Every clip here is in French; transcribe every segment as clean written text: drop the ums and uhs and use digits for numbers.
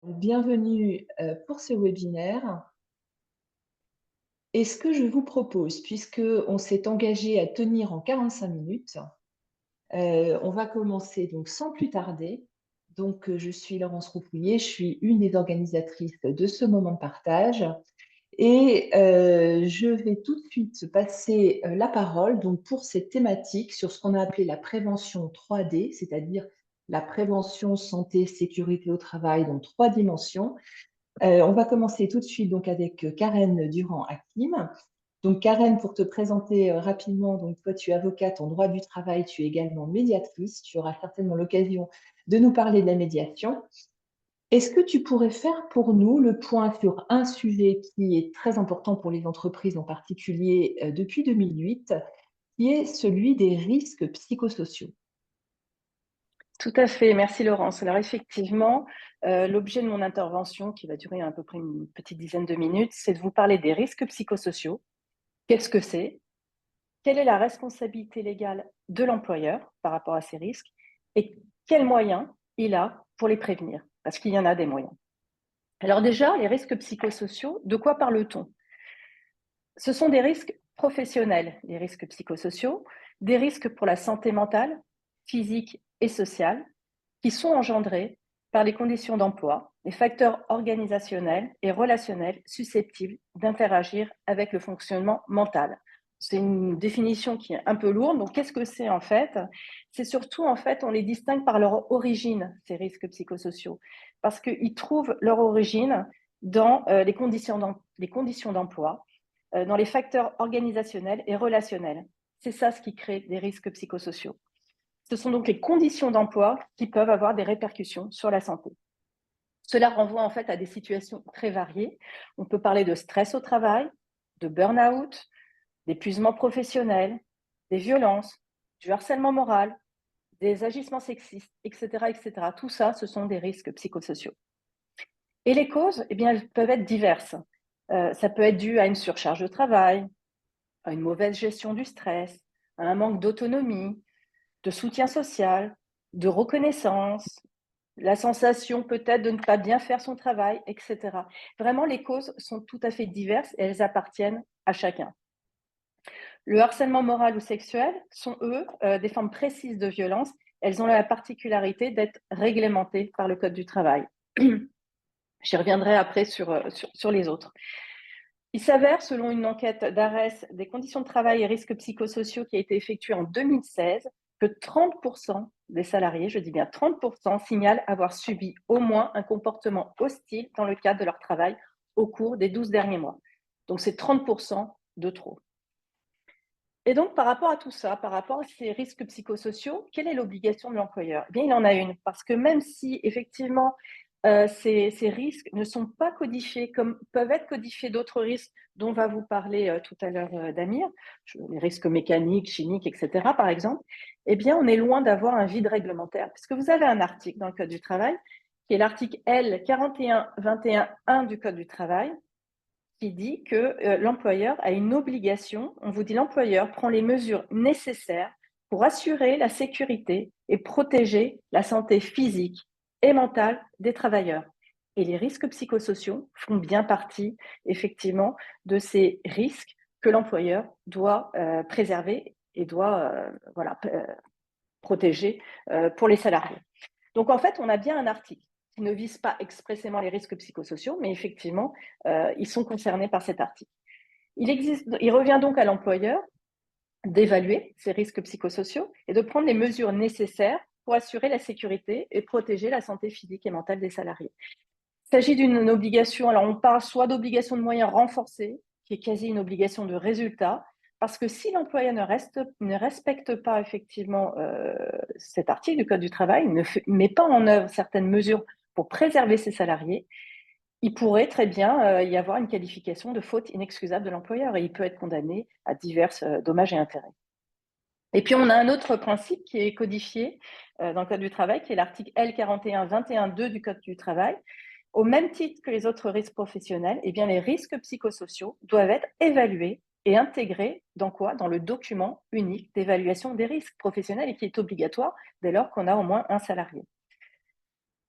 Bienvenue pour ce webinaire. Et ce que je vous propose, puisque on s'est engagé à tenir en 45 minutes, on va commencer donc sans plus tarder. Donc, je suis Laurence Roupouillet, je suis une des organisatrices de ce moment de partage. Et je vais tout de suite passer la parole donc, pour cette thématique sur ce qu'on a appelé la prévention 3D, c'est-à-dire la prévention santé, sécurité au travail dans 3 dimensions. On va commencer tout de suite donc avec Karen Durand-Hakim. Donc Karen, pour te présenter rapidement, donc toi tu es avocate en droit du travail, tu es également médiatrice, tu auras certainement l'occasion de nous parler de la médiation. Est-ce que tu pourrais faire pour nous le point sur un sujet qui est très important pour les entreprises en particulier depuis 2008, qui est celui des risques psychosociaux? Tout à fait, merci Laurence. Alors effectivement, l'objet de mon intervention, qui va durer à peu près une petite dizaine de minutes, c'est de vous parler des risques psychosociaux. Qu'est-ce que c'est? Quelle est la responsabilité légale de l'employeur par rapport à ces risques? Et quels moyens il a pour les prévenir? Parce qu'il y en a des moyens. Alors déjà, les risques psychosociaux, de quoi parle-t-on? Ce sont des risques professionnels, les risques psychosociaux, des risques pour la santé mentale, physique et sociale, qui sont engendrés par les conditions d'emploi, les facteurs organisationnels et relationnels susceptibles d'interagir avec le fonctionnement mental. C'est une définition qui est un peu lourde. Donc, qu'est-ce que c'est en fait? C'est surtout, en fait, on les distingue par leur origine, ces risques psychosociaux, parce qu'ils trouvent leur origine dans les conditions d'emploi, dans les facteurs organisationnels et relationnels. C'est ça ce qui crée des risques psychosociaux. Ce sont donc les conditions d'emploi qui peuvent avoir des répercussions sur la santé. Cela renvoie en fait à des situations très variées. On peut parler de stress au travail, de burn-out, d'épuisement professionnel, des violences, du harcèlement moral, des agissements sexistes, etc., etc. Tout ça, ce sont des risques psychosociaux. Et les causes, eh bien, elles peuvent être diverses. Ça peut être dû à une surcharge de travail, à une mauvaise gestion du stress, à un manque d'autonomie, de soutien social, de reconnaissance, la sensation peut-être de ne pas bien faire son travail, etc. Vraiment, les causes sont tout à fait diverses et elles appartiennent à chacun. Le harcèlement moral ou sexuel sont, eux, des formes précises de violence. Elles ont la particularité d'être réglementées par le Code du travail. J'y reviendrai après sur les autres. Il s'avère, selon une enquête d'ARES des conditions de travail et risques psychosociaux qui a été effectuée en 2016, que 30% des salariés, je dis bien 30%, signalent avoir subi au moins un comportement hostile dans le cadre de leur travail au cours des 12 derniers mois. Donc c'est 30% de trop. Et donc, par rapport à tout ça, par rapport à ces risques psychosociaux, quelle est l'obligation de l'employeur? Eh bien, il en a une, parce que même si effectivement ces risques ne sont pas codifiés comme peuvent être codifiés d'autres risques dont va vous parler tout à l'heure Damir, les risques mécaniques, chimiques, etc. par exemple, eh bien, on est loin d'avoir un vide réglementaire, puisque vous avez un article dans le Code du travail, qui est l'article L 4121.1 du Code du travail, qui dit que l'employeur a une obligation, on vous dit l'employeur prend les mesures nécessaires pour assurer la sécurité et protéger la santé physique et mentale des travailleurs. Et les risques psychosociaux font bien partie, effectivement, de ces risques que l'employeur doit préserver et doit protéger pour les salariés. Donc, en fait, on a bien un article qui ne vise pas expressément les risques psychosociaux, mais effectivement, ils sont concernés par cet article. Il revient donc à l'employeur d'évaluer ces risques psychosociaux et de prendre les mesures nécessaires pour assurer la sécurité et protéger la santé physique et mentale des salariés. Il s'agit d'une obligation, alors on parle soit d'obligation de moyens renforcée, qui est quasi une obligation de résultat, parce que si l'employeur ne respecte pas effectivement cet article du Code du travail, ne met pas en œuvre certaines mesures pour préserver ses salariés, il pourrait très bien y avoir une qualification de faute inexcusable de l'employeur et il peut être condamné à divers dommages et intérêts. Et puis on a un autre principe qui est codifié dans le Code du travail, qui est l'article L 4121.2 du Code du travail. Au même titre que les autres risques professionnels, eh bien, les risques psychosociaux doivent être évalués et intégrés dans quoi? Dans le document unique d'évaluation des risques professionnels et qui est obligatoire dès lors qu'on a au moins un salarié.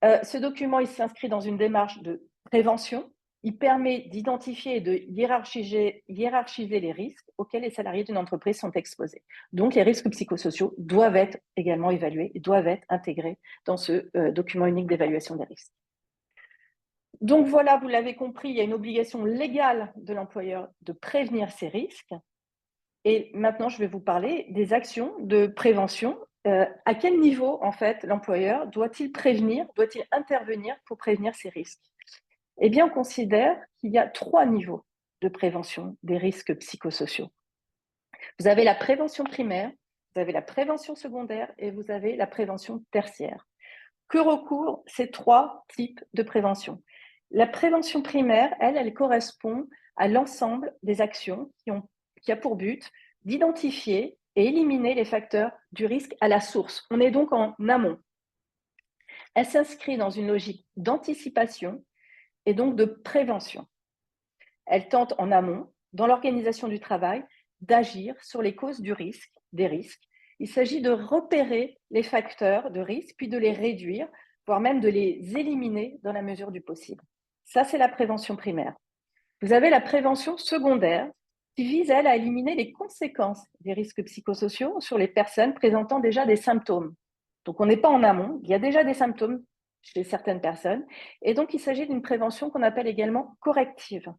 Ce document, il s'inscrit dans une démarche de prévention. Il permet d'identifier et de hiérarchiser les risques auxquels les salariés d'une entreprise sont exposés. Donc, les risques psychosociaux doivent être également évalués et doivent être intégrés dans ce document unique d'évaluation des risques. Donc voilà, vous l'avez compris, il y a une obligation légale de l'employeur de prévenir ces risques. Et maintenant, je vais vous parler des actions de prévention. À quel niveau, en fait, l'employeur doit-il prévenir, doit-il intervenir pour prévenir ces risques? Eh bien, on considère qu'il y a 3 niveaux de prévention des risques psychosociaux. Vous avez la prévention primaire, vous avez la prévention secondaire et vous avez la prévention tertiaire. Que recouvrent ces 3 types de prévention? La prévention primaire, elle correspond à l'ensemble des actions qui a pour but d'identifier et éliminer les facteurs du risque à la source. On est donc en amont. Elle s'inscrit dans une logique d'anticipation et donc de prévention. Elle tente en amont, dans l'organisation du travail, d'agir sur les causes des risques. Il s'agit de repérer les facteurs de risque, puis de les réduire, voire même de les éliminer dans la mesure du possible. Ça, c'est la prévention primaire. Vous avez la prévention secondaire, qui vise, elle, à éliminer les conséquences des risques psychosociaux sur les personnes présentant déjà des symptômes. Donc, on n'est pas en amont, il y a déjà des symptômes chez certaines personnes, et donc il s'agit d'une prévention qu'on appelle également corrective,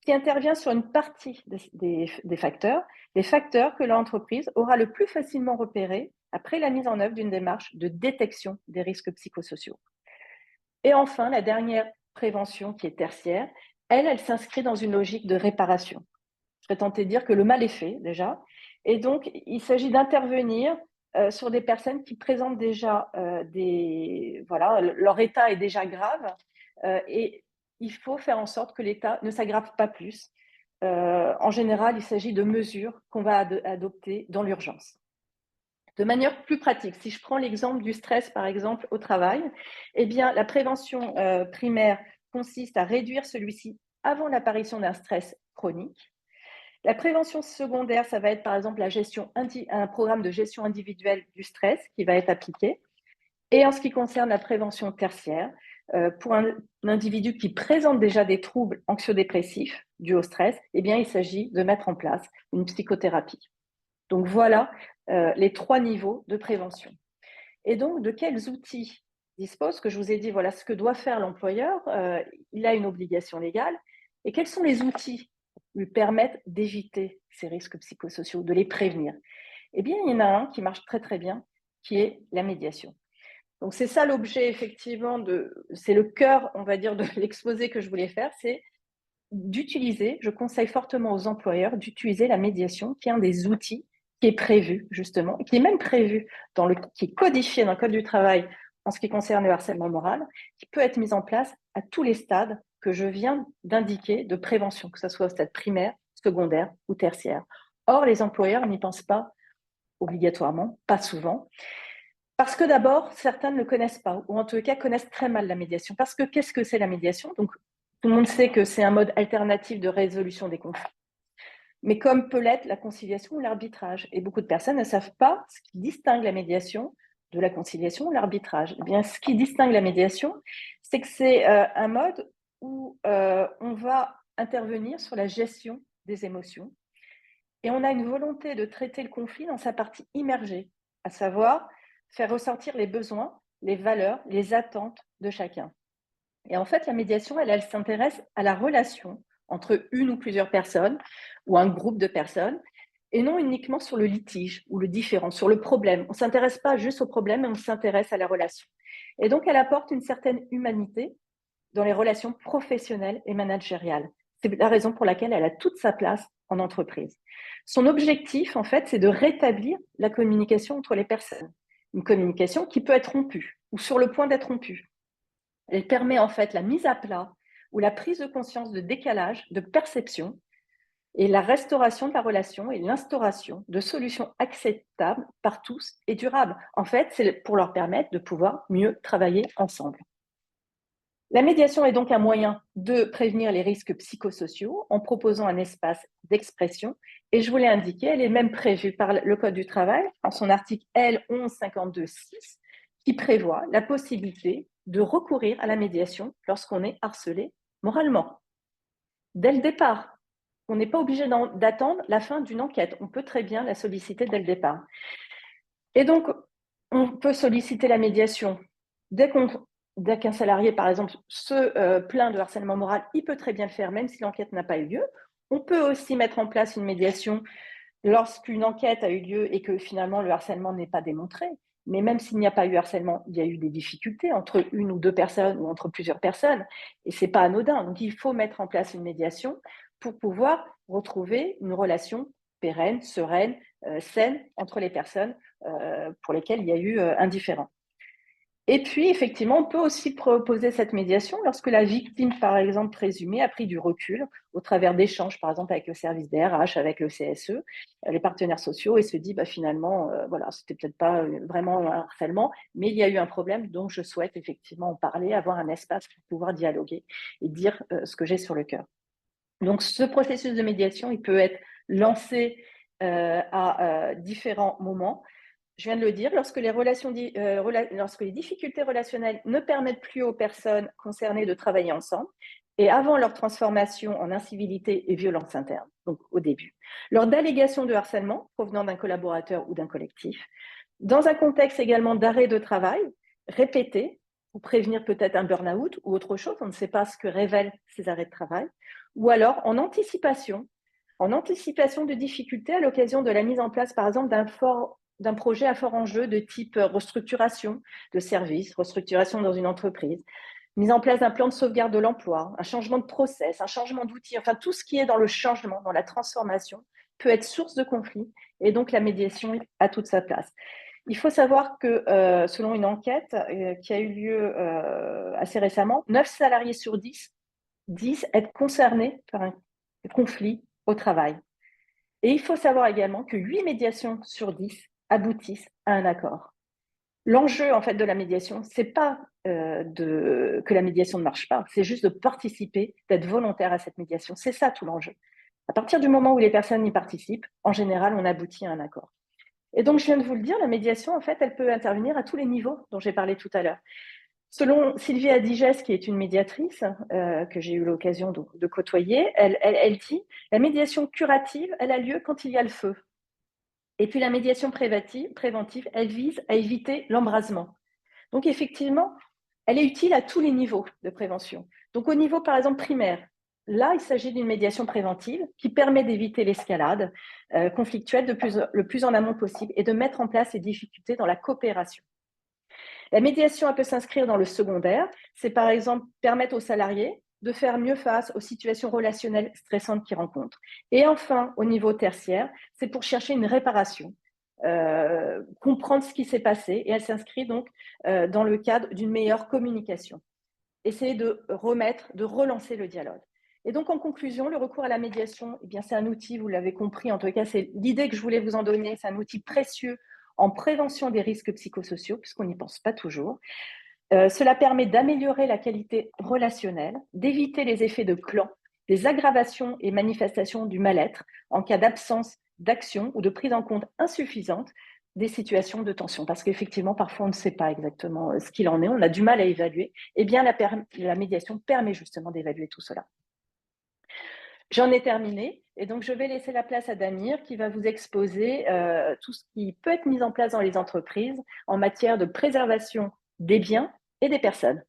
qui intervient sur une partie des facteurs que l'entreprise aura le plus facilement repérés après la mise en œuvre d'une démarche de détection des risques psychosociaux. Et enfin, la dernière prévention, qui est tertiaire, elle s'inscrit dans une logique de réparation. Je serais tentée de dire que le mal est fait déjà, et donc il s'agit d'intervenir sur des personnes qui présentent déjà leur état est déjà grave, et il faut faire en sorte que l'état ne s'aggrave pas plus. En général, il s'agit de mesures qu'on va adopter dans l'urgence. De manière plus pratique, si je prends l'exemple du stress, par exemple, au travail, eh bien, la prévention primaire consiste à réduire celui-ci avant l'apparition d'un stress chronique. La prévention secondaire, ça va être par exemple un programme de gestion individuelle du stress qui va être appliqué. Et en ce qui concerne la prévention tertiaire, pour un individu qui présente déjà des troubles anxio-dépressifs dus au stress, eh bien, il s'agit de mettre en place une psychothérapie. Donc voilà les 3 niveaux de prévention. Et donc, de quels outils dispose? Que je vous ai dit, voilà ce que doit faire l'employeur. Il a une obligation légale. Et quels sont les outils qui lui permettent d'éviter ces risques psychosociaux, de les prévenir? Eh bien, il y en a un qui marche très très bien, qui est la médiation. Donc c'est ça l'objet effectivement c'est le cœur, on va dire, de l'exposé que je voulais faire, c'est d'utiliser, je conseille fortement aux employeurs d'utiliser la médiation, qui est un des outils qui est prévu justement, qui est même prévu qui est codifié dans le Code du travail en ce qui concerne le harcèlement moral, qui peut être mis en place à tous les stades que je viens d'indiquer de prévention, que ce soit au stade primaire, secondaire ou tertiaire. Or, les employeurs n'y pensent pas obligatoirement, pas souvent, parce que d'abord, certains ne le connaissent pas, ou en tout cas connaissent très mal la médiation. Parce que qu'est-ce que c'est la médiation? Donc, tout le monde sait que c'est un mode alternatif de résolution des conflits, mais comme peut l'être la conciliation ou l'arbitrage. Et beaucoup de personnes ne savent pas ce qui distingue la médiation de la conciliation ou l'arbitrage. Eh bien, ce qui distingue la médiation, c'est que c'est un mode où on va intervenir sur la gestion des émotions et on a une volonté de traiter le conflit dans sa partie immergée, à savoir faire ressortir les besoins, les valeurs, les attentes de chacun. Et en fait, la médiation, elle s'intéresse à la relation entre une ou plusieurs personnes ou un groupe de personnes, et non uniquement sur le litige ou le différend, sur le problème. On ne s'intéresse pas juste au problème, mais on s'intéresse à la relation. Et donc, elle apporte une certaine humanité dans les relations professionnelles et managériales. C'est la raison pour laquelle elle a toute sa place en entreprise. Son objectif, en fait, c'est de rétablir la communication entre les personnes. Une communication qui peut être rompue ou sur le point d'être rompue. Elle permet en fait la mise à plat ou la prise de conscience de décalage, de perception, et la restauration de la relation et l'instauration de solutions acceptables par tous et durables. En fait, c'est pour leur permettre de pouvoir mieux travailler ensemble. La médiation est donc un moyen de prévenir les risques psychosociaux en proposant un espace d'expression. Et je vous l'ai indiqué, elle est même prévue par le Code du travail, en son article L 1152-6, qui prévoit la possibilité de recourir à la médiation lorsqu'on est harcelé moralement. Dès le départ, on n'est pas obligé d'attendre la fin d'une enquête. On peut très bien la solliciter dès le départ. Et donc, on peut solliciter la médiation dès qu'un salarié, par exemple, se plaint de harcèlement moral, il peut très bien le faire, même si l'enquête n'a pas eu lieu. On peut aussi mettre en place une médiation lorsqu'une enquête a eu lieu et que finalement le harcèlement n'est pas démontré. Mais même s'il n'y a pas eu harcèlement, il y a eu des difficultés entre une ou deux personnes ou entre plusieurs personnes. Et ce n'est pas anodin. Donc, il faut mettre en place une médiation pour pouvoir retrouver une relation pérenne, sereine, saine entre les personnes pour lesquelles il y a eu un différend. Et puis, effectivement, on peut aussi proposer cette médiation lorsque la victime, par exemple, présumée, a pris du recul au travers d'échanges, par exemple, avec le service des RH, avec le CSE, les partenaires sociaux, et se dit, finalement, voilà, c'était peut-être pas vraiment un harcèlement, mais il y a eu un problème, donc je souhaite effectivement en parler, avoir un espace pour pouvoir dialoguer et dire ce que j'ai sur le cœur. Donc, ce processus de médiation, il peut être lancé à différents moments. Je viens de le dire, lorsque les difficultés relationnelles ne permettent plus aux personnes concernées de travailler ensemble, et avant leur transformation en incivilité et violence interne, donc au début. Lors d'allégations de harcèlement provenant d'un collaborateur ou d'un collectif, dans un contexte également d'arrêt de travail répété, pour prévenir peut-être un burn-out ou autre chose, on ne sait pas ce que révèlent ces arrêts de travail, ou alors en anticipation de difficultés à l'occasion de la mise en place, par exemple, d'un projet à fort enjeu de type restructuration de services, restructuration dans une entreprise, mise en place d'un plan de sauvegarde de l'emploi, un changement de process, un changement d'outils, enfin tout ce qui est dans le changement, dans la transformation, peut être source de conflit, et donc la médiation a toute sa place. Il faut savoir que selon une enquête qui a eu lieu assez récemment, 9 salariés sur 10 disent être concernés par un conflit au travail. Et il faut savoir également que 8 médiations sur 10 aboutissent à un accord. L'enjeu en fait de la médiation, c'est pas que la médiation ne marche pas, c'est juste de participer, d'être volontaire à cette médiation. C'est ça tout l'enjeu. À partir du moment où les personnes y participent, en général, on aboutit à un accord. Et donc, je viens de vous le dire, la médiation, en fait, elle peut intervenir à tous les niveaux dont j'ai parlé tout à l'heure. Selon Sylvie Adigès, qui est une médiatrice que j'ai eu l'occasion de côtoyer, elle dit « La médiation curative, elle a lieu quand il y a le feu. Et puis la médiation préventive, elle vise à éviter l'embrasement. » Donc effectivement, elle est utile à tous les niveaux de prévention. Donc au niveau, par exemple, primaire, là, il s'agit d'une médiation préventive qui permet d'éviter l'escalade conflictuelle le plus en amont possible et de mettre en place les difficultés dans la coopération. La médiation, elle peut s'inscrire dans le secondaire. C'est par exemple permettre aux salariés de faire mieux face aux situations relationnelles stressantes qu'ils rencontrent. Et enfin, au niveau tertiaire, c'est pour chercher une réparation, comprendre ce qui s'est passé, et elle s'inscrit donc dans le cadre d'une meilleure communication. Essayer de relancer le dialogue. Et donc, en conclusion, le recours à la médiation, eh bien, c'est un outil, vous l'avez compris, en tout cas, c'est l'idée que je voulais vous en donner, c'est un outil précieux en prévention des risques psychosociaux, puisqu'on n'y pense pas toujours. Cela permet d'améliorer la qualité relationnelle, d'éviter les effets de clan, des aggravations et manifestations du mal-être en cas d'absence d'action ou de prise en compte insuffisante des situations de tension. Parce qu'effectivement, parfois, on ne sait pas exactement ce qu'il en est, on a du mal à évaluer. Eh bien, la médiation permet justement d'évaluer tout cela. J'en ai terminé, et donc je vais laisser la place à Damir qui va vous exposer tout ce qui peut être mis en place dans les entreprises en matière de préservation des biens et des personnes.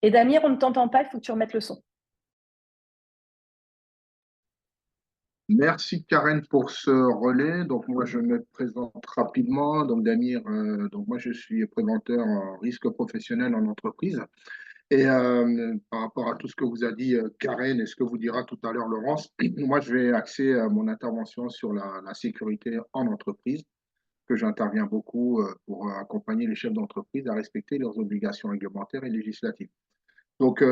Et Damir, on ne t'entend pas, il faut que tu remettes le son. Merci Karen pour ce relais. Donc moi je me présente rapidement. Donc Damir, donc moi je suis préventeur en risque professionnel en entreprise. Et par rapport à tout ce que vous a dit Karen et ce que vous dira tout à l'heure Laurence, moi je vais axer mon intervention sur la sécurité en entreprise, que j'interviens beaucoup pour accompagner les chefs d'entreprise à respecter leurs obligations réglementaires et législatives. Donc,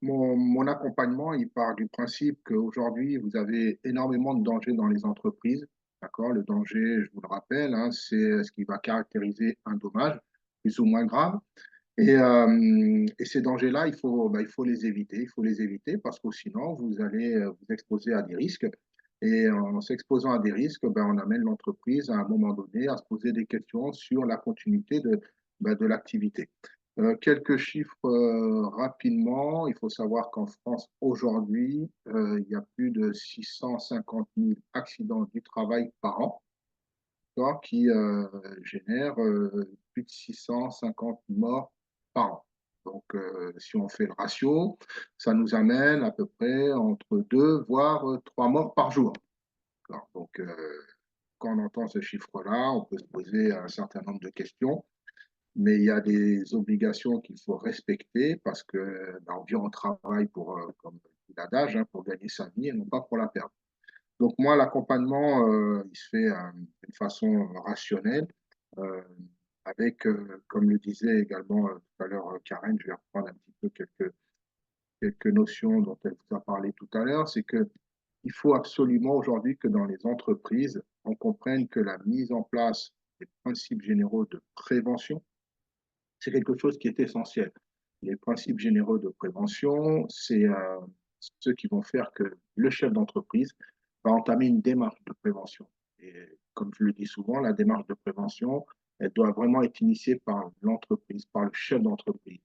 mon accompagnement, il part du principe qu'aujourd'hui, vous avez énormément de dangers dans les entreprises. D'accord? Le danger, je vous le rappelle, hein, c'est ce qui va caractériser un dommage, plus ou moins grave. Et ces dangers-là, il faut les éviter. Il faut les éviter parce que sinon, vous allez vous exposer à des risques Et en s'exposant à des risques, ben, on amène l'entreprise à un moment donné à se poser des questions sur la continuité de l'activité. Quelques chiffres rapidement. Il faut savoir qu'en France, aujourd'hui, il y a plus de 650 000 accidents du travail par an, qui génèrent plus de 650 morts par an. Donc, si on fait le ratio, ça nous amène à peu près entre 2 voire 3 morts par jour. Donc, quand on entend ce chiffre-là, on peut se poser un certain nombre de questions, mais il y a des obligations qu'il faut respecter parce que ben, on vient au travail pour, comme l'adage, hein, pour gagner sa vie et non pas pour la perdre. Donc moi, l'accompagnement, il se fait d'une façon rationnelle, euh, avec, comme le disait également tout à l'heure Karen, je vais reprendre un petit peu quelques notions dont elle vous a parlé tout à l'heure, c'est que il faut absolument aujourd'hui que dans les entreprises, on comprenne que la mise en place des principes généraux de prévention, c'est quelque chose qui est essentiel. Les principes généraux de prévention, c'est ceux qui vont faire que le chef d'entreprise va entamer une démarche de prévention. Et comme je le dis souvent, la démarche de prévention, elle doit vraiment être initiée par l'entreprise, par le chef d'entreprise.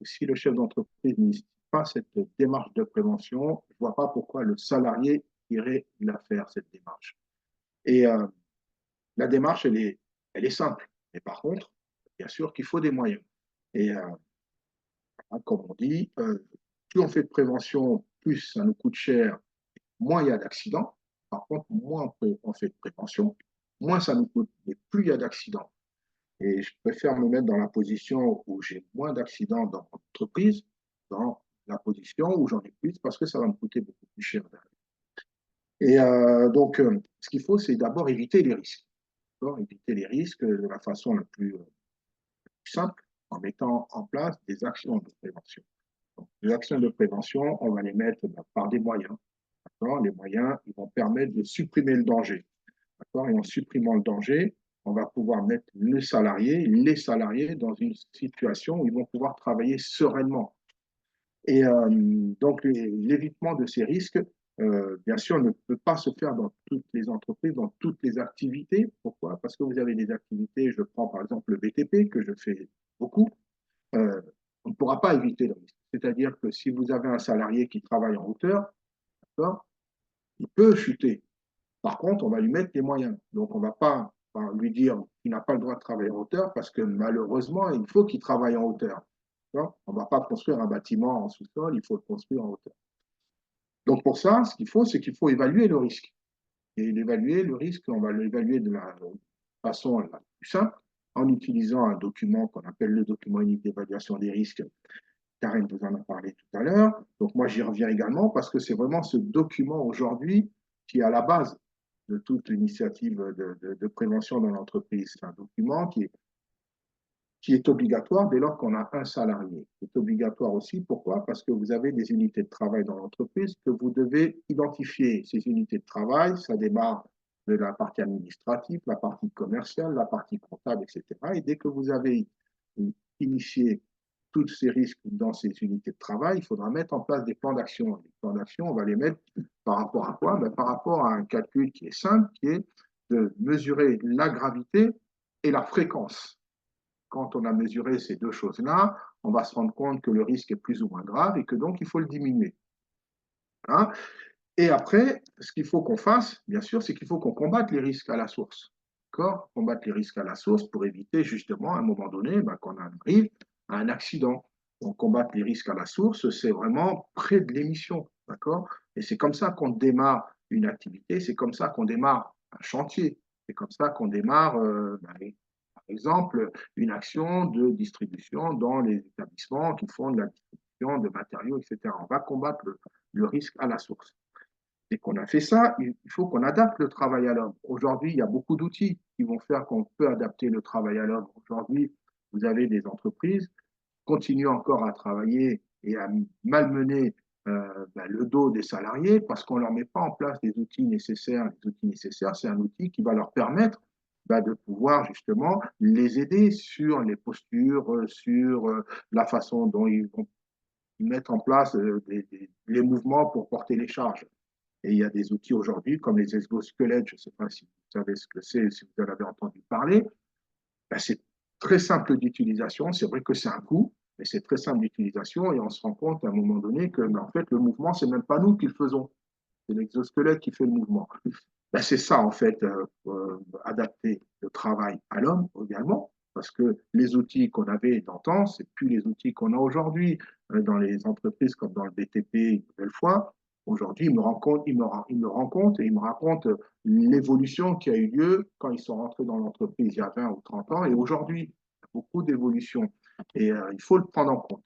Si le chef d'entreprise n'initie pas cette démarche de prévention, je ne vois pas pourquoi le salarié irait la faire, cette démarche. Et la démarche, elle est simple. Mais par contre, bien sûr qu'il faut des moyens. Et comme on dit, plus on fait de prévention, plus ça nous coûte cher, moins il y a d'accidents. Par contre, moins on fait de prévention, moins ça nous coûte, mais plus il y a d'accidents. Et je préfère me mettre dans la position où j'ai moins d'accidents dans mon entreprise, dans la position où j'en ai plus, parce que ça va me coûter beaucoup plus cher. Et donc, ce qu'il faut, c'est d'abord éviter les risques. Éviter les risques de la façon la plus simple, en mettant en place des actions de prévention. Donc, les actions de prévention, on va les mettre par des moyens. Les moyens, ils vont permettre de supprimer le danger. Et en supprimant le danger, on va pouvoir mettre les salariés dans une situation où ils vont pouvoir travailler sereinement. Et donc, l'évitement de ces risques, bien sûr, ne peut pas se faire dans toutes les entreprises, dans toutes les activités. Pourquoi? Parce que vous avez des activités, je prends par exemple le BTP, que je fais beaucoup, euh, on ne pourra pas éviter le risque. C'est-à-dire que si vous avez un salarié qui travaille en hauteur, il peut chuter. Par contre, on va lui mettre les moyens. Donc, on ne va pas lui dire qu'il n'a pas le droit de travailler en hauteur parce que malheureusement, il faut qu'il travaille en hauteur. On ne va pas construire un bâtiment en sous-sol, il faut le construire en hauteur. Donc, pour ça, ce qu'il faut, c'est qu'il faut évaluer le risque. Et l'évaluer, le risque, on va l'évaluer de la façon la plus simple en utilisant un document qu'on appelle le document unique d'évaluation des risques. Karen vous en a parlé tout à l'heure. Donc, moi, j'y reviens également parce que c'est vraiment ce document aujourd'hui qui est à la base de toute initiative de prévention dans l'entreprise. C'est un document qui est obligatoire dès lors qu'on a un salarié. C'est obligatoire aussi, pourquoi? Parce que vous avez des unités de travail dans l'entreprise que vous devez identifier. Ces unités de travail, ça démarre de la partie administrative, la partie commerciale, la partie comptable, etc. Et dès que vous avez initié tous ces risques dans ces unités de travail, il faudra mettre en place des plans d'action. Les plans d'action, on va les mettre par rapport à quoi? Par rapport à un calcul qui est simple, qui est de mesurer la gravité et la fréquence. Quand on a mesuré ces deux choses-là, on va se rendre compte que le risque est plus ou moins grave et que donc il faut le diminuer. Hein? Et après, ce qu'il faut qu'on fasse, bien sûr, c'est qu'il faut qu'on combatte les risques à la source. D'accord? Combattre les risques à la source pour éviter justement à un moment donné qu'on arrive à un accident. Donc, combattre les risques à la source, c'est vraiment près de l'émission. D'accord? Et c'est comme ça qu'on démarre une activité, c'est comme ça qu'on démarre un chantier, c'est comme ça qu'on démarre, par exemple, une action de distribution dans les établissements qui font de la distribution de matériaux, etc. On va combattre le risque à la source. Dès qu'on a fait ça, il faut qu'on adapte le travail à l'homme. Aujourd'hui, il y a beaucoup d'outils qui vont faire qu'on peut adapter le travail à l'homme. Aujourd'hui, vous avez des entreprises qui continuent encore à travailler et à malmener le dos des salariés parce qu'on ne leur met pas en place les outils nécessaires. Les outils nécessaires, c'est un outil qui va leur permettre de pouvoir justement les aider sur les postures, sur la façon dont ils vont mettre en place les mouvements pour porter les charges. Et il y a des outils aujourd'hui comme les exosquelettes, je ne sais pas si vous savez ce que c'est, si vous en avez entendu parler. Ben, c'est très simple d'utilisation. C'est vrai que c'est un coût, mais c'est très simple d'utilisation et on se rend compte à un moment donné que, ben, en fait, le mouvement, c'est même pas nous qui le faisons. C'est l'exosquelette qui fait le mouvement. Ben, c'est ça, en fait, adapter le travail à l'homme également, parce que les outils qu'on avait d'antan, c'est plus les outils qu'on a aujourd'hui dans les entreprises comme dans le BTP, une nouvelle fois. Aujourd'hui, il me rend compte, il me rend compte et il me raconte l'évolution qui a eu lieu quand ils sont rentrés dans l'entreprise il y a 20 ou 30 ans. Et aujourd'hui, il y a beaucoup d'évolution. Et il faut le prendre en compte.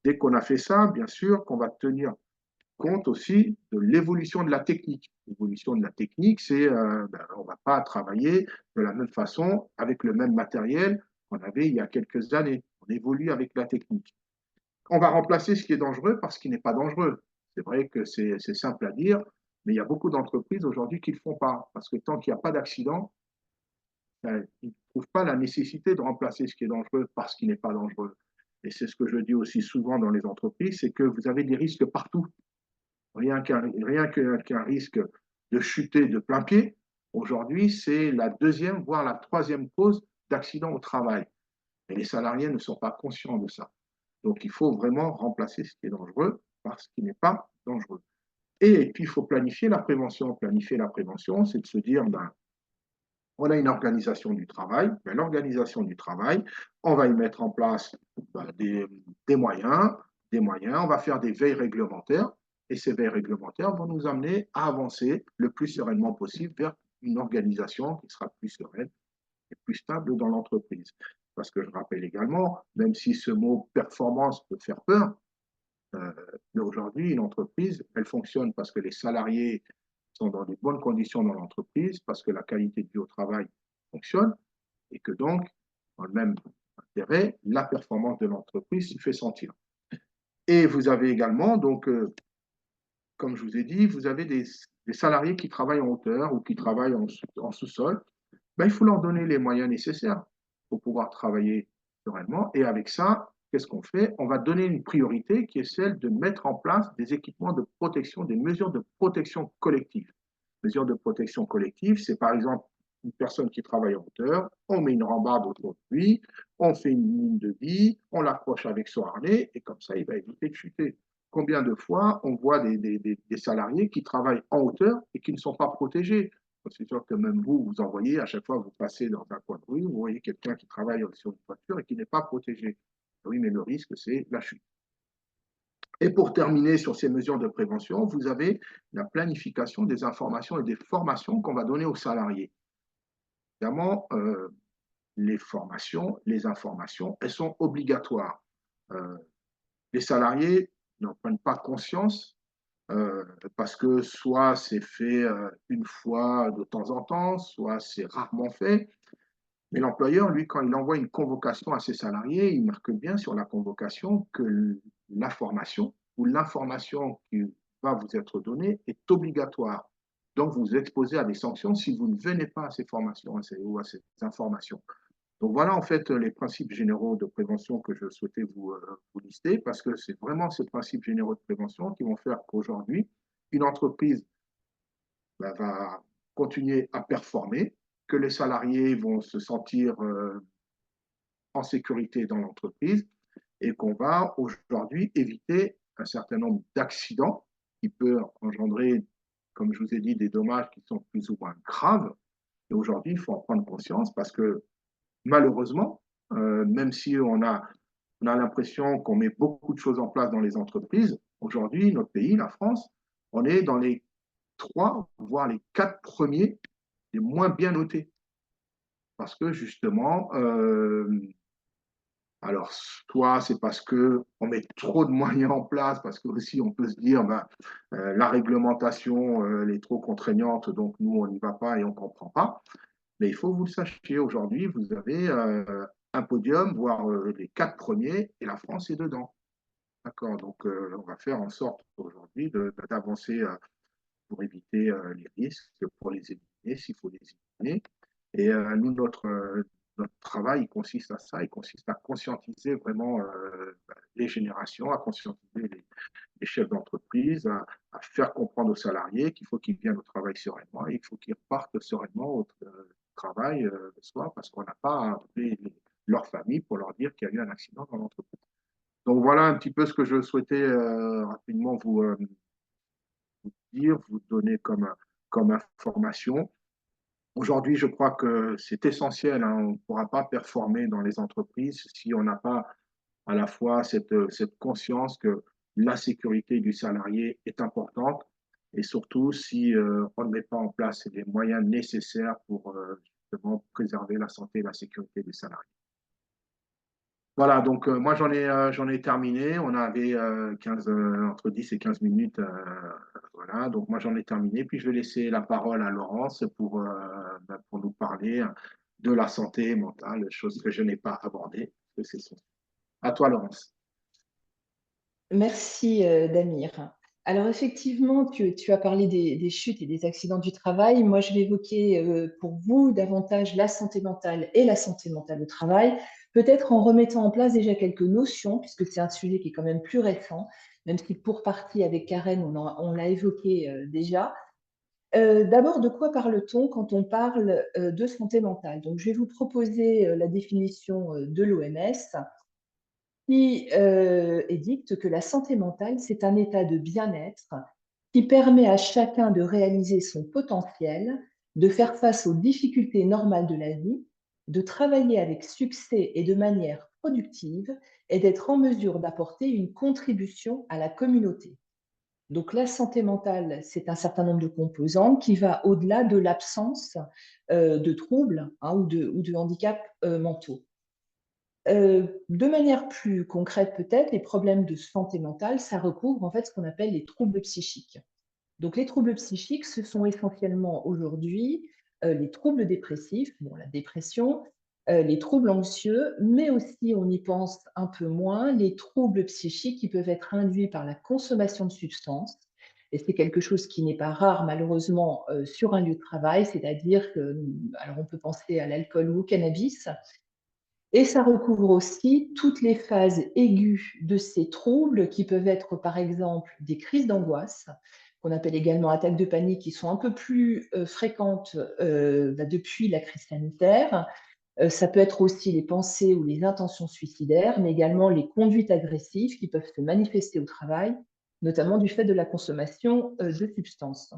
Dès qu'on a fait ça, bien sûr qu'on va tenir compte aussi de l'évolution de la technique. L'évolution de la technique, c'est on ne va pas travailler de la même façon avec le même matériel qu'on avait il y a quelques années. On évolue avec la technique. On va remplacer ce qui est dangereux par ce qui n'est pas dangereux. C'est vrai que c'est simple à dire, mais il y a beaucoup d'entreprises aujourd'hui qui ne le font pas, parce que tant qu'il n'y a pas d'accident, ben, ils ne trouvent pas la nécessité de remplacer ce qui est dangereux par ce qui n'est pas dangereux. Et c'est ce que je dis aussi souvent dans les entreprises, c'est que vous avez des risques partout. Rien qu'un risque de chuter de plein pied, aujourd'hui, c'est la deuxième, voire la troisième cause d'accident au travail. Et les salariés ne sont pas conscients de ça. Donc, il faut vraiment remplacer ce qui est dangereux par ce qui n'est pas dangereux. Et puis, il faut planifier la prévention. Planifier la prévention, c'est de se dire, ben, on a une organisation du travail. Ben, l'organisation du travail, on va y mettre en place ben, des moyens, on va faire des veilles réglementaires. Et ces veilles réglementaires vont nous amener à avancer le plus sereinement possible vers une organisation qui sera plus sereine et plus stable dans l'entreprise. Parce que je rappelle également, même si ce mot performance peut faire peur, mais aujourd'hui, une entreprise, elle fonctionne parce que les salariés sont dans de bonnes conditions dans l'entreprise, parce que la qualité de vie au travail fonctionne, et que donc, dans le même intérêt, la performance de l'entreprise s'y fait sentir. Et vous avez également, donc, comme je vous ai dit, vous avez des salariés qui travaillent en hauteur ou qui travaillent en sous-sol. Ben, il faut leur donner les moyens nécessaires pour pouvoir travailler sereinement. Et avec ça, qu'est-ce qu'on fait? On va donner une priorité qui est celle de mettre en place des équipements de protection, des mesures de protection collective. Mesures de protection collective, c'est par exemple une personne qui travaille en hauteur, on met une rambarde autour de lui, on fait une ligne de vie, on l'accroche avec son harnais, et comme ça, il va éviter de chuter. Combien de fois on voit des salariés qui travaillent en hauteur et qui ne sont pas protégés? C'est sûr que même vous, vous en voyez, à chaque fois que vous passez dans un coin de rue, vous voyez quelqu'un qui travaille sur une voiture et qui n'est pas protégé. Oui, mais le risque, c'est la chute. Et pour terminer sur ces mesures de prévention, vous avez la planification des informations et des formations qu'on va donner aux salariés. Évidemment, les formations, les informations, elles sont obligatoires. Euh, les salariés n'en prennent pas conscience parce que soit c'est fait une fois de temps en temps, soit c'est rarement fait. Mais l'employeur, lui, quand il envoie une convocation à ses salariés, il marque bien sur la convocation que la formation ou l'information qui va vous être donnée est obligatoire. Donc, vous vous exposez à des sanctions si vous ne venez pas à ces formations ou à ces informations. Donc, voilà en fait les principes généraux de prévention que je souhaitais vous lister parce que c'est vraiment ces principes généraux de prévention qui vont faire qu'aujourd'hui, une entreprise va continuer à performer, que les salariés vont se sentir en sécurité dans l'entreprise et qu'on va aujourd'hui éviter un certain nombre d'accidents qui peuvent engendrer, comme je vous ai dit, des dommages qui sont plus ou moins graves. Et aujourd'hui, il faut en prendre conscience parce que malheureusement, même si on a l'impression qu'on met beaucoup de choses en place dans les entreprises, aujourd'hui, notre pays, la France, on est dans les 3, voire les 4 premiers les moins bien notés. Parce que justement, alors soit c'est parce qu'on met trop de moyens en place, parce que aussi on peut se dire ben, la réglementation elle est trop contraignante, donc nous on n'y va pas et on ne comprend pas. Mais il faut que vous le sachiez, aujourd'hui vous avez un podium, voire les 4 premiers, et la France est dedans. D'accord, donc on va faire en sorte aujourd'hui d'avancer pour éviter les risques, pour les éliminer s'il faut les éliminer. Et nous, notre travail il consiste à ça, il consiste à conscientiser vraiment les générations, à conscientiser les chefs d'entreprise, à faire comprendre aux salariés qu'il faut qu'ils viennent au travail sereinement et qu'il faut qu'ils repartent sereinement au travail le soir parce qu'on n'a pas appelé leur famille pour leur dire qu'il y a eu un accident dans l'entreprise. Donc voilà un petit peu ce que je souhaitais rapidement vous dire, vous donner comme information. Aujourd'hui, je crois que c'est essentiel, hein. On ne pourra pas performer dans les entreprises si on n'a pas à la fois cette conscience que la sécurité du salarié est importante et surtout si on ne met pas en place les moyens nécessaires pour justement préserver la santé et la sécurité des salariés. Voilà, donc moi j'en ai terminé. On avait 15, entre 10 et 15 minutes. Voilà, donc moi j'en ai terminé. Puis je vais laisser la parole à Laurence pour nous parler de la santé mentale, chose que je n'ai pas abordée. À toi, Laurence. Merci, Damir. Alors effectivement, tu as parlé des chutes et des accidents du travail. Moi, je vais évoquer pour vous davantage la santé mentale et la santé mentale au travail, peut-être en remettant en place déjà quelques notions, puisque c'est un sujet qui est quand même plus récent, même si pour partie avec Karen, on l'a évoqué déjà. D'abord, de quoi parle-t-on quand on parle de santé mentale? Donc, je vais vous proposer la définition de l'OMS qui édicte que la santé mentale, c'est un état de bien-être qui permet à chacun de réaliser son potentiel, de faire face aux difficultés normales de la vie, de travailler avec succès et de manière productive et d'être en mesure d'apporter une contribution à la communauté. Donc la santé mentale, c'est un certain nombre de composantes qui va au-delà de l'absence de troubles hein, ou de handicaps mentaux. De manière plus concrète peut-être, les problèmes de santé mentale, ça recouvre en fait ce qu'on appelle les troubles psychiques. Donc les troubles psychiques, ce sont essentiellement aujourd'hui les troubles dépressifs, bon, la dépression, les troubles anxieux, mais aussi, on y pense un peu moins, les troubles psychiques qui peuvent être induits par la consommation de substances. Et c'est quelque chose qui n'est pas rare malheureusement sur un lieu de travail, c'est-à-dire que, alors on peut penser à l'alcool ou au cannabis, et ça recouvre aussi toutes les phases aiguës de ces troubles qui peuvent être par exemple des crises d'angoisse, qu'on appelle également attaques de panique, qui sont un peu plus fréquentes depuis la crise sanitaire. Ça peut être aussi les pensées ou les intentions suicidaires, mais également les conduites agressives qui peuvent se manifester au travail, notamment du fait de la consommation de substances.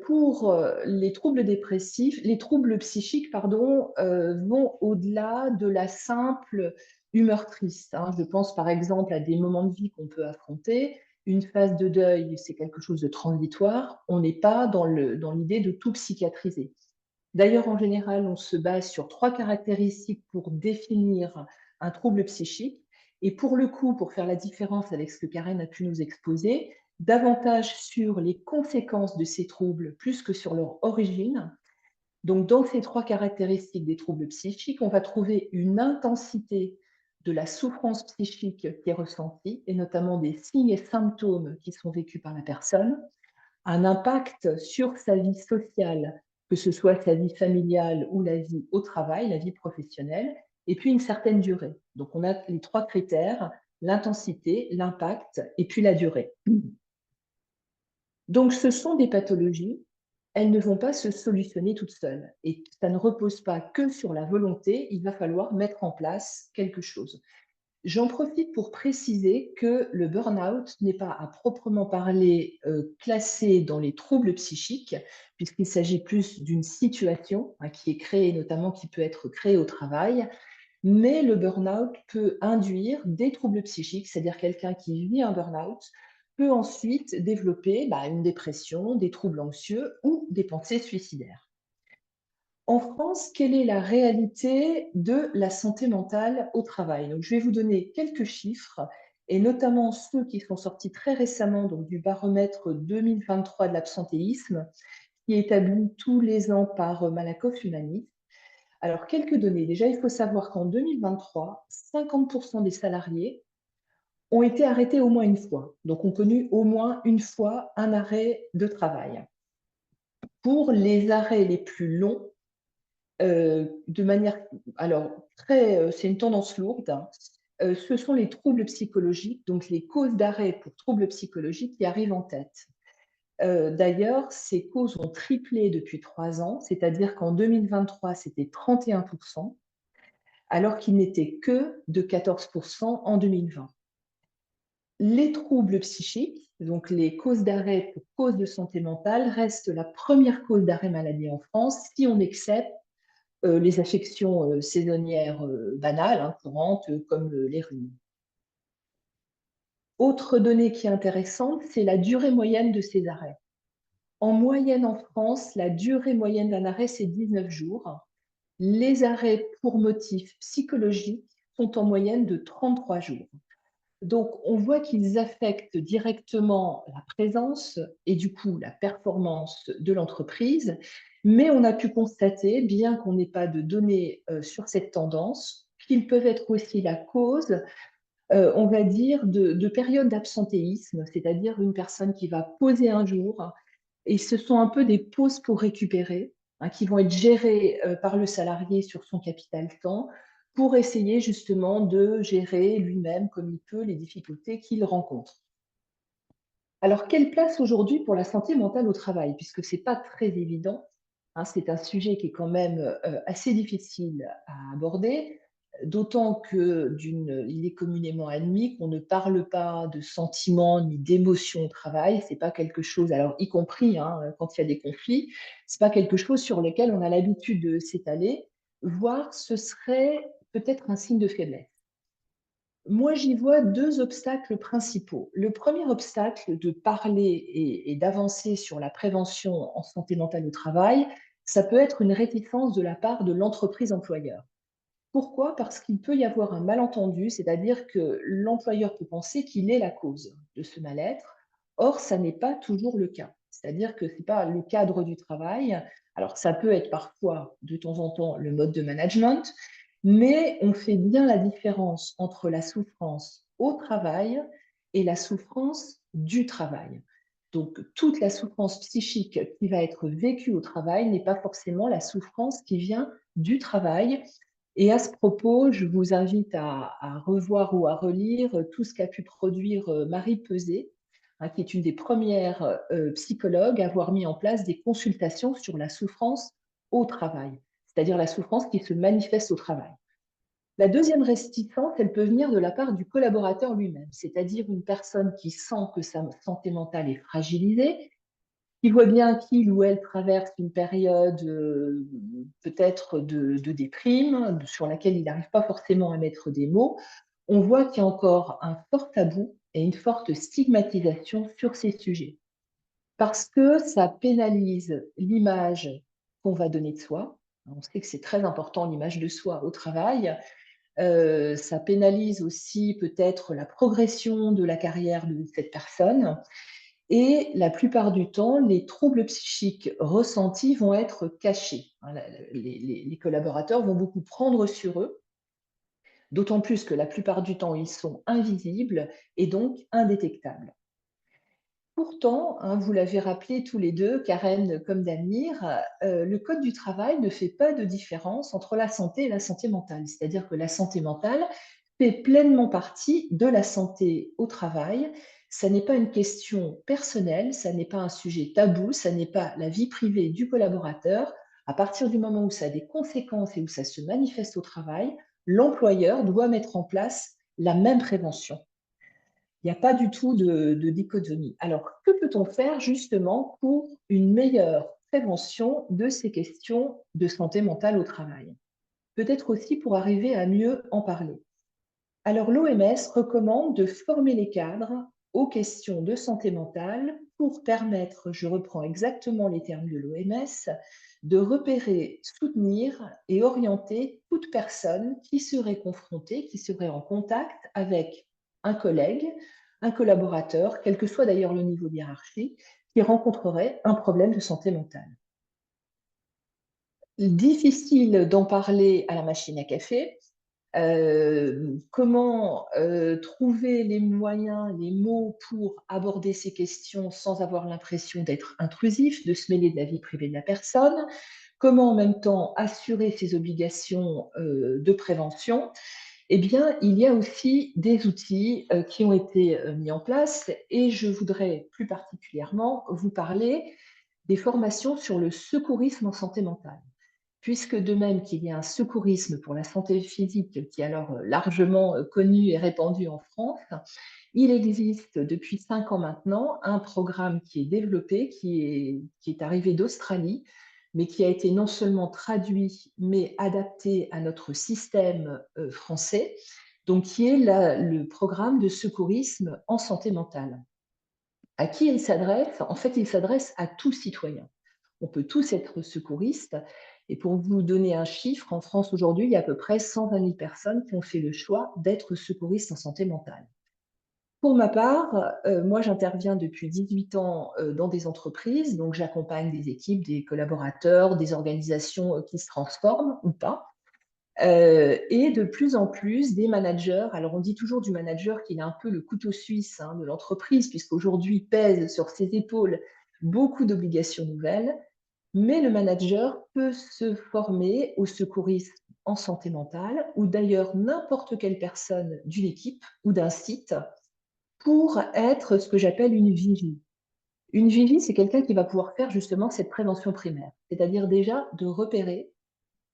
Pour les troubles dépressifs, les troubles psychiques, pardon, vont au-delà de la simple humeur triste, hein. Je pense par exemple à des moments de vie qu'on peut affronter. Une phase de deuil, c'est quelque chose de transitoire. On n'est pas dans l'idée de tout psychiatriser. D'ailleurs, en général, on se base sur 3 caractéristiques pour définir un trouble psychique. Et pour le coup, pour faire la différence avec ce que Karen a pu nous exposer, davantage sur les conséquences de ces troubles plus que sur leur origine. Donc, dans ces 3 caractéristiques des troubles psychiques, on va trouver une intensité de la souffrance psychique qui est ressentie, et notamment des signes et symptômes qui sont vécus par la personne, un impact sur sa vie sociale, que ce soit sa vie familiale ou la vie au travail, la vie professionnelle, et puis une certaine durée. Donc, on a les 3 critères, l'intensité, l'impact et puis la durée. Donc, ce sont des pathologies, elles ne vont pas se solutionner toutes seules. Et ça ne repose pas que sur la volonté, il va falloir mettre en place quelque chose. J'en profite pour préciser que le burn-out n'est pas à proprement parler classé dans les troubles psychiques, puisqu'il s'agit plus d'une situation hein, qui est créée, notamment qui peut être créée au travail, mais le burn-out peut induire des troubles psychiques, c'est-à-dire quelqu'un qui vit un burn-out peut ensuite développer une dépression, des troubles anxieux ou des pensées suicidaires. En France, quelle est la réalité de la santé mentale au travail? Donc, je vais vous donner quelques chiffres, et notamment ceux qui sont sortis très récemment donc, du baromètre 2023 de l'absentéisme, qui est établi tous les ans par Malakoff Humanis. Alors, quelques données. Déjà, il faut savoir qu'en 2023, 50% des salariés ont été arrêtés au moins une fois, donc ont connu au moins une fois un arrêt de travail. Pour les arrêts les plus longs, de manière, alors c'est une tendance lourde, hein. ce sont les troubles psychologiques, donc les causes d'arrêt pour troubles psychologiques qui arrivent en tête. D'ailleurs, ces causes ont triplé depuis 3 ans, c'est-à-dire qu'en 2023, c'était 31%, alors qu'il n'était que de 14% en 2020. Les troubles psychiques, donc les causes d'arrêt pour cause de santé mentale, restent la première cause d'arrêt maladie en France si on accepte les affections saisonnières banales, hein, courantes, comme les rhumes. Autre donnée qui est intéressante, c'est la durée moyenne de ces arrêts. En moyenne en France, la durée moyenne d'un arrêt, c'est 19 jours. Les arrêts pour motifs psychologiques sont en moyenne de 33 jours. Donc, on voit qu'ils affectent directement la présence et du coup la performance de l'entreprise, mais on a pu constater, bien qu'on n'ait pas de données sur cette tendance, qu'ils peuvent être aussi la cause, on va dire, de périodes d'absentéisme, c'est-à-dire une personne qui va poser un jour, et ce sont un peu des pauses pour récupérer, hein, qui vont être gérées par le salarié sur son capital temps pour essayer justement de gérer lui-même comme il peut les difficultés qu'il rencontre. Alors, quelle place aujourd'hui pour la santé mentale au travail? Puisque ce n'est pas très évident, hein, c'est un sujet qui est quand même assez difficile à aborder, d'autant qu'il est communément admis qu'on ne parle pas de sentiments ni d'émotions au travail. C'est pas quelque chose, alors y compris hein, quand il y a des conflits, c'est pas quelque chose sur lequel on a l'habitude de s'étaler, voire ce serait peut-être un signe de faiblesse. Moi, j'y vois 2 obstacles principaux. Le premier obstacle de parler et d'avancer sur la prévention en santé mentale au travail, ça peut être une réticence de la part de l'entreprise employeur. Pourquoi? Parce qu'il peut y avoir un malentendu, c'est-à-dire que l'employeur peut penser qu'il est la cause de ce mal-être. Or, ça n'est pas toujours le cas. C'est-à-dire que ce n'est pas le cadre du travail. Alors, ça peut être parfois, de temps en temps, le mode de management, mais on fait bien la différence entre la souffrance au travail et la souffrance du travail. Donc, toute la souffrance psychique qui va être vécue au travail n'est pas forcément la souffrance qui vient du travail. Et à ce propos, je vous invite à revoir ou à relire tout ce qu'a pu produire Marie Peset, hein, qui est une des premières psychologues à avoir mis en place des consultations sur la souffrance au travail, c'est-à-dire la souffrance qui se manifeste au travail. La deuxième réticence, elle peut venir de la part du collaborateur lui-même, c'est-à-dire une personne qui sent que sa santé mentale est fragilisée, qui voit bien qu'il ou elle traverse une période peut-être de déprime, sur laquelle il n'arrive pas forcément à mettre des mots. On voit qu'il y a encore un fort tabou et une forte stigmatisation sur ces sujets, parce que ça pénalise l'image qu'on va donner de soi. On sait que c'est très important, l'image de soi au travail. Ça pénalise aussi peut-être la progression de la carrière de cette personne. Et la plupart du temps, les troubles psychiques ressentis vont être cachés. Les collaborateurs vont beaucoup prendre sur eux, d'autant plus que la plupart du temps, ils sont invisibles et donc indétectables. Pourtant, hein, vous l'avez rappelé tous les deux, Karen comme Damir, le Code du travail ne fait pas de différence entre la santé et la santé mentale. C'est-à-dire que la santé mentale fait pleinement partie de la santé au travail. Ça n'est pas une question personnelle, ça n'est pas un sujet tabou, ça n'est pas la vie privée du collaborateur. À partir du moment où ça a des conséquences et où ça se manifeste au travail, l'employeur doit mettre en place la même prévention. Il n'y a pas du tout de dichotomie. Alors, que peut-on faire justement pour une meilleure prévention de ces questions de santé mentale au travail? Peut-être aussi pour arriver à mieux en parler. Alors, l'OMS recommande de former les cadres aux questions de santé mentale pour permettre, je reprends exactement les termes de l'OMS, de repérer, soutenir et orienter toute personne qui serait confrontée, qui serait en contact avec un collègue, un collaborateur, quel que soit d'ailleurs le niveau de hiérarchie, qui rencontrerait un problème de santé mentale. Difficile d'en parler à la machine à café. Comment trouver les moyens, les mots pour aborder ces questions sans avoir l'impression d'être intrusif, de se mêler de la vie privée de la personne, comment en même temps assurer ses obligations de prévention. Eh bien, il y a aussi des outils qui ont été mis en place et je voudrais plus particulièrement vous parler des formations sur le secourisme en santé mentale. Puisque de même qu'il y a un secourisme pour la santé physique qui est alors largement connu et répandu en France, il existe depuis 5 ans maintenant un programme qui est développé, qui est arrivé d'Australie, mais qui a été non seulement traduit, mais adapté à notre système français, donc qui est le programme de secourisme en santé mentale. À qui il s'adresse? En fait, il s'adresse à tout citoyen. On peut tous être secouristes. Et pour vous donner un chiffre, en France aujourd'hui, il y a à peu près 120 000 personnes qui ont fait le choix d'être secouristes en santé mentale. Pour ma part, moi j'interviens depuis 18 ans dans des entreprises, donc j'accompagne des équipes, des collaborateurs, des organisations qui se transforment ou pas. Et de plus en plus des managers. Alors on dit toujours du manager qu'il est un peu le couteau suisse de l'entreprise, puisqu'aujourd'hui pèse sur ses épaules beaucoup d'obligations nouvelles, mais le manager peut se former au secourisme en santé mentale, ou d'ailleurs n'importe quelle personne d'une équipe ou d'un site, pour être ce que j'appelle une vigie. Une vigie, c'est quelqu'un qui va pouvoir faire justement cette prévention primaire, c'est-à-dire déjà de repérer,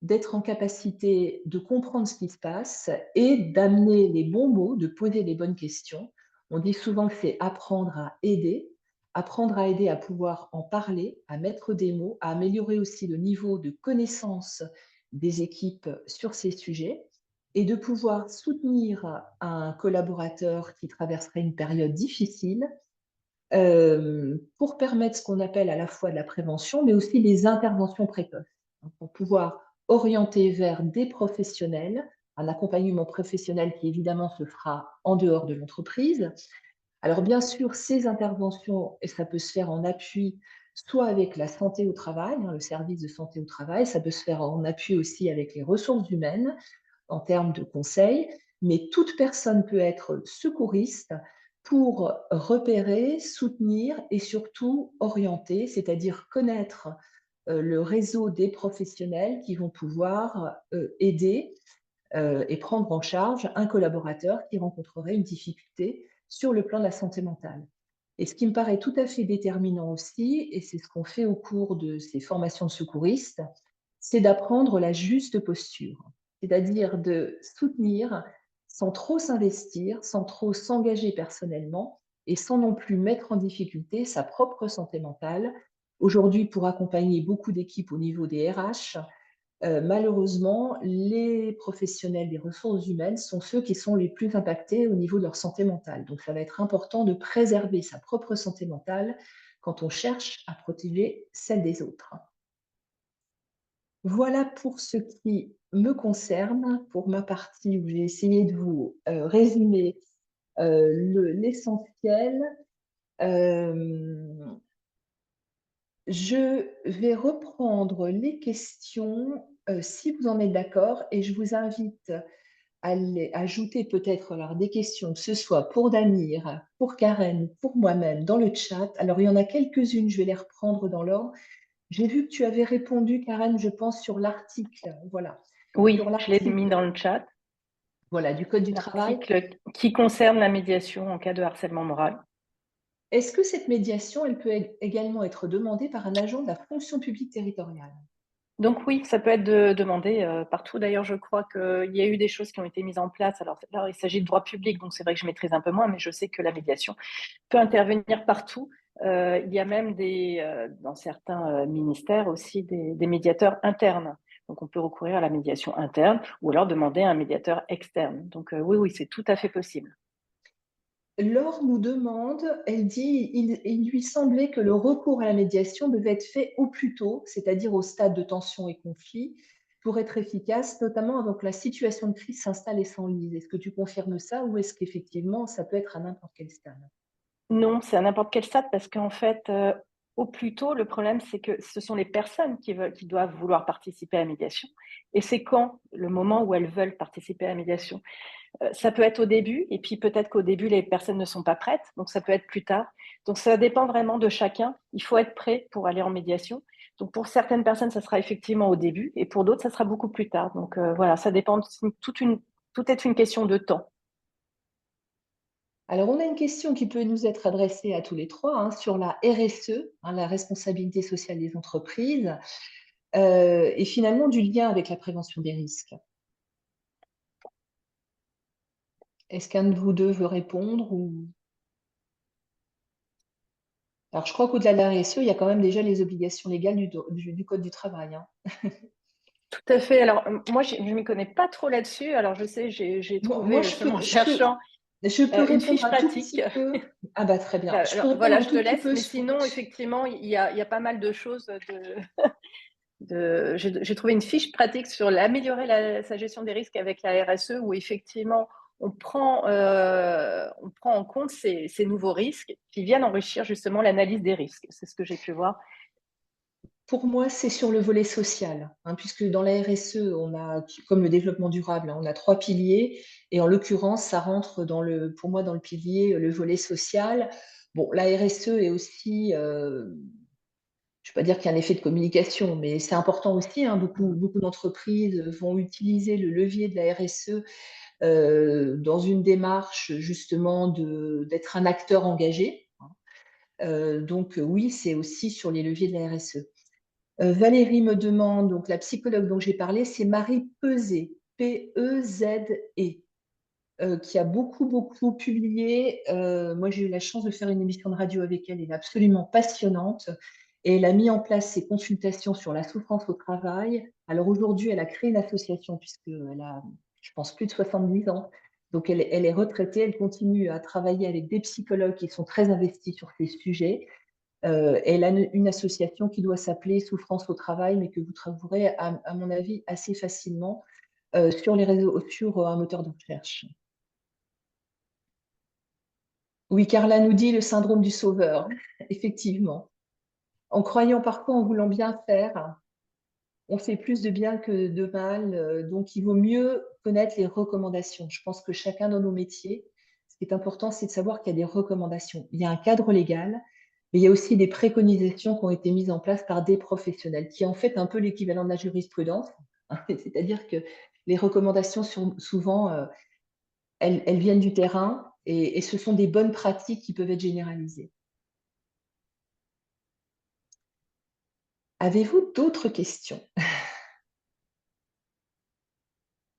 d'être en capacité de comprendre ce qui se passe et d'amener les bons mots, de poser les bonnes questions. On dit souvent que c'est apprendre à aider à pouvoir en parler, à mettre des mots, à améliorer aussi le niveau de connaissance des équipes sur ces sujets et de pouvoir soutenir un collaborateur qui traverserait une période difficile pour permettre ce qu'on appelle à la fois de la prévention, mais aussi des interventions précoces, pour pouvoir orienter vers des professionnels, un accompagnement professionnel qui évidemment se fera en dehors de l'entreprise. Alors bien sûr, ces interventions, et ça peut se faire en appui, soit avec la santé au travail, le service de santé au travail, ça peut se faire en appui aussi avec les ressources humaines, en termes de conseils, mais toute personne peut être secouriste pour repérer, soutenir et surtout orienter, c'est-à-dire connaître le réseau des professionnels qui vont pouvoir aider et prendre en charge un collaborateur qui rencontrerait une difficulté sur le plan de la santé mentale. Et ce qui me paraît tout à fait déterminant aussi, et c'est ce qu'on fait au cours de ces formations de secouristes, c'est d'apprendre la juste posture, c'est-à-dire de soutenir sans trop s'investir, sans trop s'engager personnellement et sans non plus mettre en difficulté sa propre santé mentale. Aujourd'hui, pour accompagner beaucoup d'équipes au niveau des RH, malheureusement, les professionnels des ressources humaines sont ceux qui sont les plus impactés au niveau de leur santé mentale. Donc, ça va être important de préserver sa propre santé mentale quand on cherche à protéger celle des autres. Voilà pour ce qui me concerne, pour ma partie où j'ai essayé de vous résumer l'essentiel. Je vais reprendre les questions si vous en êtes d'accord et je vous invite à ajouter peut-être alors des questions, que ce soit pour Damir, pour Karen, pour moi-même dans le chat. Alors il y en a quelques-unes, je vais les reprendre dans l'ordre. J'ai vu que tu avais répondu, Karen, je pense, sur l'article. Voilà. Oui, Sur je l'ai mis l'article, dans le chat. voilà, du Code du travail. L'article qui concerne la médiation en cas de harcèlement moral. Est-ce que cette médiation, elle peut également être demandée par un agent de la fonction publique territoriale? Donc oui, ça peut être demandé partout. D'ailleurs, je crois qu'il y a eu des choses qui ont été mises en place. Alors là, il s'agit de droit public, donc c'est vrai que je maîtrise un peu moins, mais je sais que la médiation peut intervenir partout. Il y a même dans certains ministères aussi des médiateurs internes. Donc on peut recourir à la médiation interne ou alors demander un médiateur externe. Donc oui, c'est tout à fait possible. Laure nous demande, elle dit, il lui semblait que le recours à la médiation devait être fait au plus tôt, c'est-à-dire au stade de tension et conflit, pour être efficace, notamment avant que la situation de crise s'installe et s'enlise. Est-ce que tu confirmes ça ou est-ce qu'effectivement, ça peut être à n'importe quel stade? Non, c'est à n'importe quel stade parce qu'en fait, au plus tôt, le problème, c'est que ce sont les personnes qui doivent vouloir participer à la médiation. Et c'est quand le moment où elles veulent participer à la médiation. Ça peut être au début, et puis peut-être qu'au début, les personnes ne sont pas prêtes, donc ça peut être plus tard. Donc ça dépend vraiment de chacun. Il faut être prêt pour aller en médiation. Donc pour certaines personnes, ça sera effectivement au début, et pour d'autres, ça sera beaucoup plus tard. Donc voilà, ça dépend de toute une tout est une question de temps. Alors, on a une question qui peut nous être adressée à tous les trois sur la RSE, la responsabilité sociale des entreprises, et finalement du lien avec la prévention des risques. Est-ce qu'un de vous deux veut répondre ou... Alors, je crois qu'au-delà de la RSE, il y a quand même déjà les obligations légales du Code du travail. Tout à fait. Alors, moi, je ne m'y connais pas trop là-dessus. Alors, je sais, j'ai trouvé Moi, justement en cherchant je peux une répondre fiche un tout pratique. petit peu. Ah bah très bien. Je peux Alors, répondre voilà, un je te tout petit laisse. peu. Mais sinon, effectivement, il y a pas mal de choses j'ai trouvé une fiche pratique sur améliorer sa gestion des risques avec la RSE, où effectivement, on prend en compte ces nouveaux risques qui viennent enrichir justement l'analyse des risques. C'est ce que j'ai pu voir. Pour moi, c'est sur le volet social, puisque dans la RSE, on a, comme le développement durable, on a 3 piliers, et en l'occurrence, ça rentre pour moi dans le pilier, le volet social. Bon, la RSE est aussi, je ne vais pas dire qu'il y a un effet de communication, mais c'est important aussi. Beaucoup d'entreprises vont utiliser le levier de la RSE dans une démarche justement d'être un acteur engagé. Donc oui, c'est aussi sur les leviers de la RSE. Valérie me demande, donc la psychologue dont j'ai parlé, c'est Marie Pezet, P-E-Z-E, qui a beaucoup publié. Moi, j'ai eu la chance de faire une émission de radio avec elle, elle est absolument passionnante. Et elle a mis en place ses consultations sur la souffrance au travail. Alors aujourd'hui, elle a créé une association, puisqu'elle a, je pense, plus de 70 ans. Donc elle est retraitée, elle continue à travailler avec des psychologues qui sont très investis sur ces sujets. Elle a une association qui doit s'appeler Souffrance au travail, mais que vous trouverez, à mon avis, assez facilement sur les réseaux, sur un moteur de recherche. Oui, Carla nous dit le syndrome du sauveur, effectivement. En croyant parfois, en voulant bien faire, on fait plus de bien que de mal. Donc, il vaut mieux connaître les recommandations. Je pense que chacun dans nos métiers, ce qui est important, c'est de savoir qu'il y a des recommandations. Il y a un cadre légal, mais il y a aussi des préconisations qui ont été mises en place par des professionnels, qui est en fait un peu l'équivalent de la jurisprudence. C'est-à-dire que les recommandations, souvent, elles viennent du terrain et ce sont des bonnes pratiques qui peuvent être généralisées. Avez-vous d'autres questions?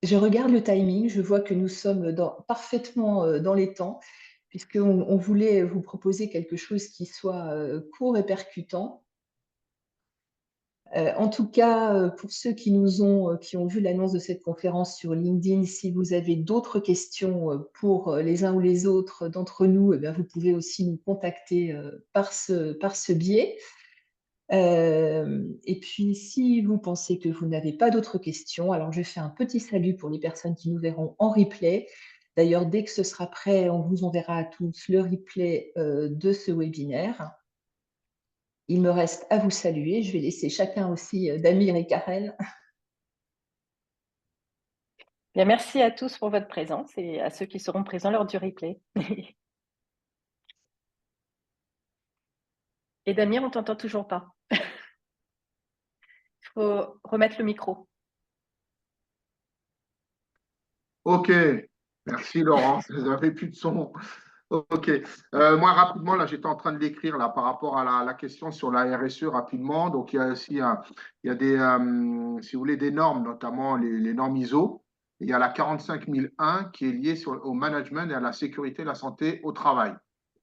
Je regarde le timing, je vois que nous sommes parfaitement dans les temps, puisqu'on voulait vous proposer quelque chose qui soit court et percutant. En tout cas, pour ceux qui ont vu l'annonce de cette conférence sur LinkedIn, si vous avez d'autres questions pour les uns ou les autres d'entre nous, eh bien, vous pouvez aussi nous contacter par ce biais. Et puis, si vous pensez que vous n'avez pas d'autres questions, alors je fais un petit salut pour les personnes qui nous verront en replay. D'ailleurs, dès que ce sera prêt, on vous enverra à tous le replay de ce webinaire. Il me reste à vous saluer. Je vais laisser chacun aussi, Damir et Karel. Bien, merci à tous pour votre présence et à ceux qui seront présents lors du replay. Et Damir, on t'entend toujours pas. Il faut remettre le micro. Ok, merci Laurence, vous n'avez plus de son. Ok, moi rapidement, là j'étais en train de l'écrire là par rapport à la question sur la RSE rapidement. Donc il y a aussi il y a des, si vous voulez, des normes, notamment les normes ISO. Il y a la 45001 qui est liée au management et à la sécurité et la santé au travail.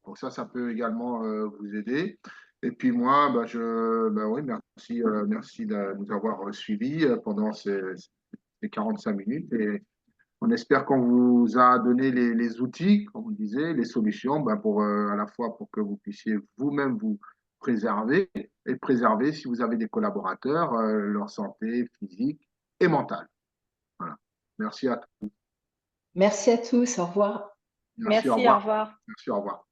Donc ça peut également vous aider. Et puis moi, oui, merci de nous avoir suivis pendant ces 45 minutes. Et on espère qu'on vous a donné les outils, comme on disait, les solutions, pour, à la fois pour que vous puissiez vous-même vous préserver et préserver, si vous avez des collaborateurs, leur santé physique et mentale. Voilà. Merci à tous. Merci à tous. Au revoir. Merci, au Merci, au revoir. revoir. Merci, au revoir.